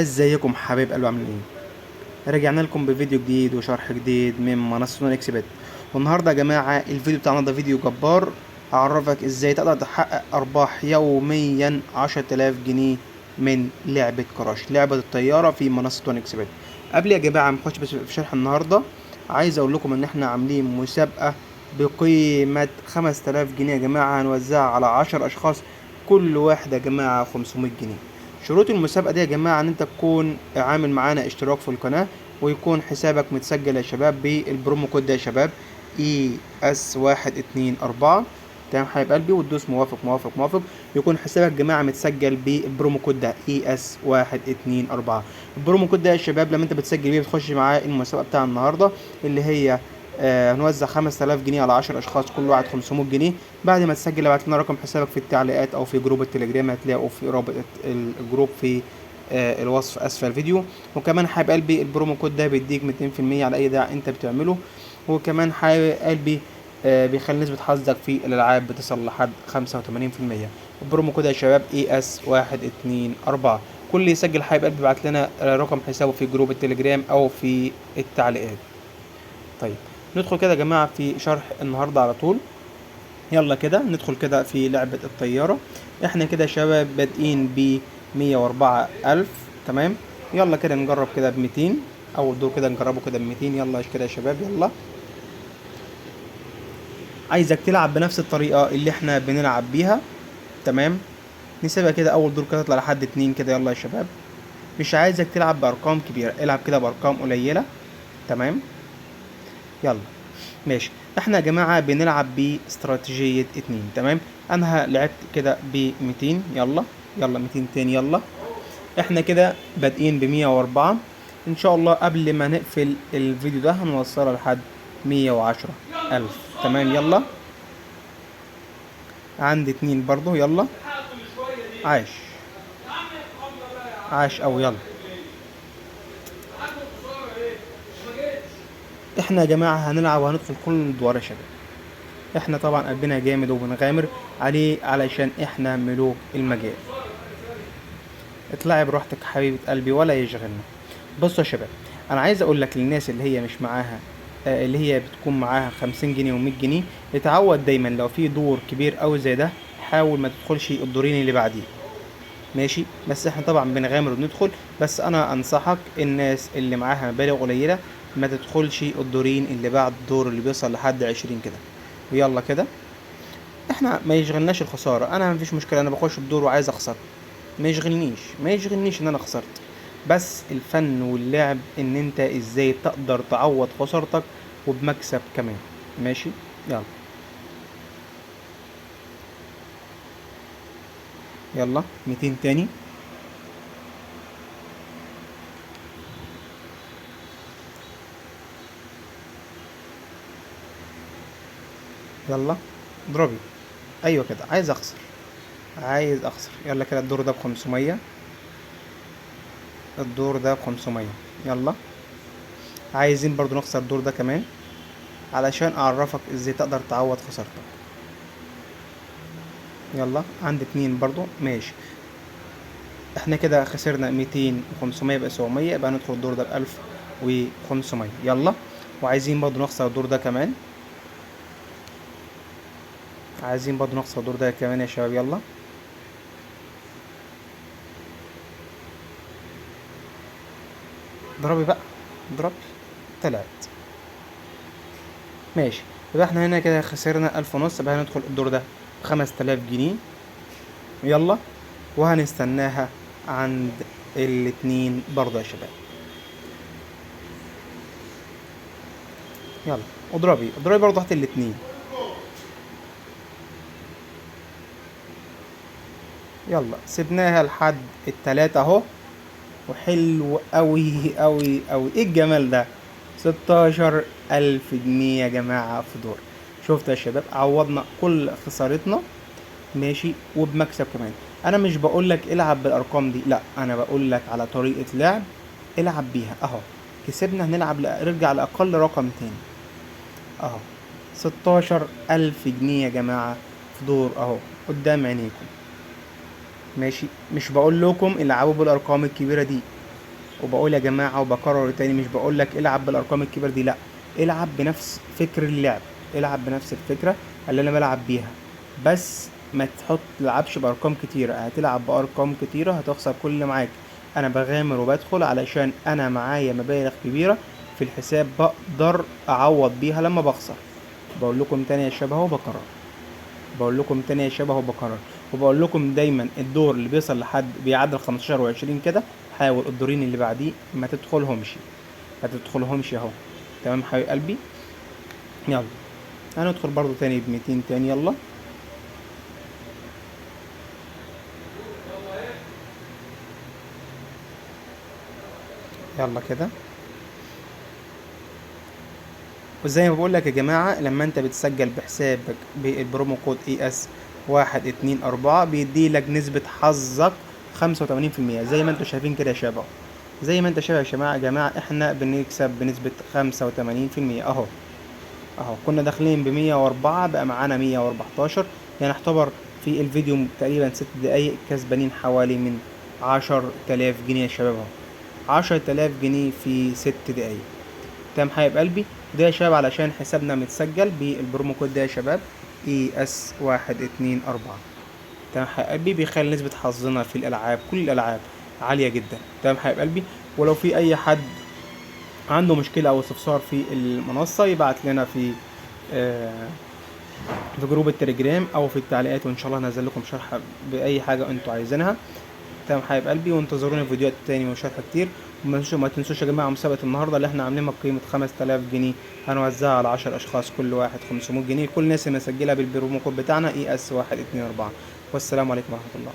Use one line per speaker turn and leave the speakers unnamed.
ازيكم حبايب قلبي، عاملين ايه؟ رجعنا لكم بفيديو جديد وشرح جديد من منصه نون اكس بت. والنهارده يا جماعه الفيديو بتاعنا ده فيديو جبار، اعرفك ازاي تقدر تحقق ارباح يوميا 10000 جنيه من لعبه كراش، لعبه الطياره في منصه نون اكس بت. قبل يا جماعه ما نخش بس في شرح النهارده، عايز اقول لكم ان احنا عاملين مسابقه بقيمه 5000 جنيه يا جماعه، هنوزعها على 10 اشخاص، كل واحد يا جماعه 500 جنيه. شروط المسابقة دي يا جماعة ان انت تكون عامل معانا اشتراك في القناة، ويكون حسابك متسجل يا شباب بالبرومو كود ده يا شباب ES124. تمام حبايب قلبي، وتدوس موافق موافق موافق. يكون حسابك يا جماعة متسجل بالبرومو كود ده ES124. البرومو كود ده يا شباب لما انت بتسجل بيه بتخش معاه المسابقة بتاع النهاردة، اللي هي هنوزع 5000 جنيه على 10 اشخاص، كل واحد 500 جنيه. بعد ما تسجل ابعت لنا رقم حسابك في التعليقات او في جروب التليجرام، هتلاقوا في رابط الجروب في الوصف اسفل الفيديو. وكمان حابب قلبي البرومو كود ده بيديك 200% على اي دعم انت بتعمله. وكمان حابب قلبي بيخلي نسبة حظك في الالعاب بتصل لحد 85%. البرومو كود يا شباب ES124. كل اللي يسجل حابب قلبي يبعت لنا رقم حسابه في جروب التليجرام او في التعليقات. طيب ندخل كده يا جماعة في شرح النهاردة على طول. يلا كده ندخل كده في لعبة الطيارة. احنا كده يا شباب بادئين ب 104,000. تمام، يلا كده نجرب كده ب200. اول دور كده نجربه كده ب200. يلا كده يا شباب يلا. عايزك تلعب بنفس الطريقة اللي احنا بنلعب بيها. تمام، نسيبها كده اول دور كده تطلع لحد 2 كده. يلا يا شباب، مش عايزك تلعب بارقام كبيرة، العب كده بارقام قليلة. تمام، يلا ماشي. احنا يا جماعة بنلعب باستراتيجية 2. تمام، انا لعبت كده ب200. يلا يلا 200 تاني. يلا احنا كده بادئين ب104. ان شاء الله قبل ما نقفل الفيديو ده هنوصلها لحد 110,000. تمام، يلا عندي 2 برضو. يلا عاش عاش اوي. يلا احنا يا جماعة هنلعب وهندخل كل الادوار يا شباب. احنا طبعا قلبنا جامد وبنغامر عليه علشان احنا ملوك المجال. اطلعي براحتك حبيبة قلبي ولا يشغلنا. بصوا يا شباب، انا عايز اقول لك للناس اللي هي مش معاها اللي هي بتكون معاها 50 جنيه و100 جنيه، اتعود دايما لو في دور كبير اوي زي ده حاول ما تدخلش الدورين اللي بعديه. ماشي، بس احنا طبعا بنغامر وندخل، بس انا انصحك الناس اللي معاها مبالغ قليلة ما تدخلش الدورين اللي بعد الدور اللي بيوصل لحد 20 كده. ويلا كده، احنا ما يشغلناش الخسارة. انا مفيش مشكلة، انا بخش الدور وعايز اخسر، ما يشغلنيش ان انا خسرت. بس الفن واللعب ان انت ازاي تقدر تعوض خسارتك وبمكسب كمان. ماشي، يلا يلا 200 تاني. يلا اضربي. ايوه كده، عايز اخسر عايز اخسر. يلا كده الدور ده ب500. الدور ده ب500. يلا عايزين برضو نخسر الدور ده كمان علشان اعرفك ازاي تقدر تعوض خسارتك. يلا عندي 2 برضو. ماشي، احنا كده خسرنا 200 و500 يبقى 700، يبقى ندخل الدور ده ب1500. يلا، وعايزين برضو نخسر الدور ده كمان. عايزين برضو نخسر الدور ده كمان يا شباب. يلا اضربي بقى، اضربي. طلعت. ماشي، يبقى احنا هنا كده خسرنا 1500، يبقى هندخل الدور ده ب5000 جنيه. يلا، وهنستناها عند الاتنين برضه يا شباب. يلا اضربي اضربي برضه تحت الاتنين. يلا سيبناها لحد التلاتة اهو. وحلو قوي قوي قوي، ايه الجمال ده! 16,000 جنيه يا جماعة في دور. شفت يا شباب، عوضنا كل خسارتنا. ماشي، وبمكسب كمان. انا مش بقولك العب بالارقام دي، لا، انا بقولك على طريقة لعب العب بيها اهو. كسبنا هنلعب نرجع لاقل رقم تاني اهو. 16,000 جنيه يا جماعة في دور اهو قدام عينيكم. ماشي، مش بقول لكم العبوا بالارقام الكبيرة دي، وبقول يا جماعة وبكرر تاني، مش بقولك العب بالارقام الكبيرة دي، لا، العب بنفس فكر اللعب، العب بنفس الفكرة اللي انا بلعب بيها، بس ما تلعبش بارقام كتيرة. هتلعب بارقام كتيرة هتخسر كل اللي معاك. انا بغامر وبدخل علشان انا معايا مبالغ كبيرة في الحساب، بقدر اعوض بيها لما بخسر. بقول لكم تاني يا شباب وبكرر، بقول لكم تاني يا شباب وبكرر، وبقول لكم دايما الدور اللي بيوصل لحد بيعدل 15 و20 كده، حاول الدورين اللي بعديه ما تدخلهمش، ما تدخلهمش اهو. تمام حبيب قلبي. يلا هندخل برضو تاني ب200 تاني، يلا. يلا كده. وزي ما بقول لك يا جماعة، لما انت بتسجل بحسابك بالبرومو كود ES124 بيدي لك نسبة حظك 85%، زي ما انتوا شايفين كده يا شباب. زي ما انت شايف يا جماعة احنا بنكسب بنسبة 85% اهو. اهو كنا داخلين ب104 بقى معانا 114، يعني اعتبر في الفيديو تقريبا 6 دقايق كسبانين حوالي من 10,000 جنيه يا شباب اهو. 10,000 جنيه في 6 دقايق. تمام حبايب قلبي. ده يا شباب علشان حسابنا متسجل بالبرومو كود ده يا شباب ES124. تمام حبايب قلبي، بيخلي نسبة حظنا في الألعاب كل الألعاب عالية جدا. تمام حبايب قلبي. ولو في أي حد عنده مشكلة أو استفسار في المنصة يبعت لنا آه، في جروب التليجرام أو في التعليقات، وإن شاء الله هنزل لكم شرح بأي حاجة أنتوا عايزينها. تمام حبايب قلبي، وانتظروني في فيديوهات تاني وشرح كتير. ما تنسوش يا جماعه مسابقه النهارده اللي احنا عاملينها بقيمه 5000 جنيه، هنوزعها على 10 اشخاص، كل واحد 500 جنيه، كل الناس اللي مسجله بالبرومو كود بتاعنا ES124. والسلام عليكم ورحمه الله.